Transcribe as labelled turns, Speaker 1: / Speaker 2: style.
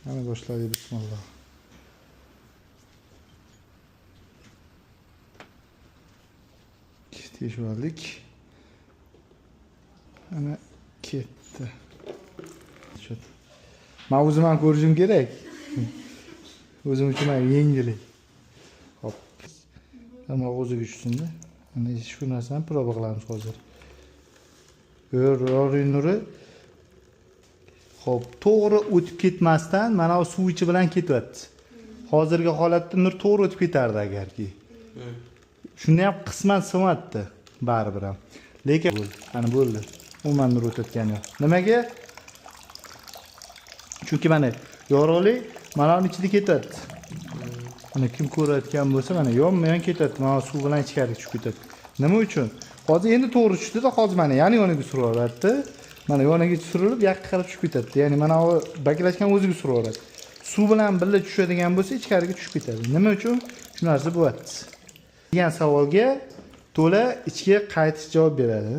Speaker 1: Mana boshladik, bismillah. Teshib oldik. Ana ketdi. Men o'zim ham ko'rishim kerak. O'zim uchun ham yengillik. Hop. Hamma o'ziga tushsin-da. Mana shu narsani prova qilamiz hozir. Yo'q, nuri. Hop, to'g'ri o'tib ketmasdan mana bu suv ichi bilan ketyapti. Hozirgi holatda nur to'g'ri o'tib ketardi agarki. Shunda ham qisman sinyapti baribir ham. Lekin ana bo'ldi. Umuman nur o'tayotgani yo'q. Nimaga? Chunki mana yorug'lik mana uning ichida ketyapti. Mana kim ko'rayotgan bo'lsa mana yonma-yon ketyapti. Mana suv bilan ichkariga tushib ketyapti. Nima uchun? Hozir endi to'g'ri tushdi-da, hozir mana yoniga suraveradi. Mana yoniga surilib, yoqqa qarab tushib ketadi. Ya'ni mana bu baklashgan o'ziga suraveradi. Suv bilan birga tushadigan bo'lsa, ichkariga tushib ketadi. Nima uchun? Shu narsa bo'lyapti degan savolga to'la ichga qaytish javob beradi.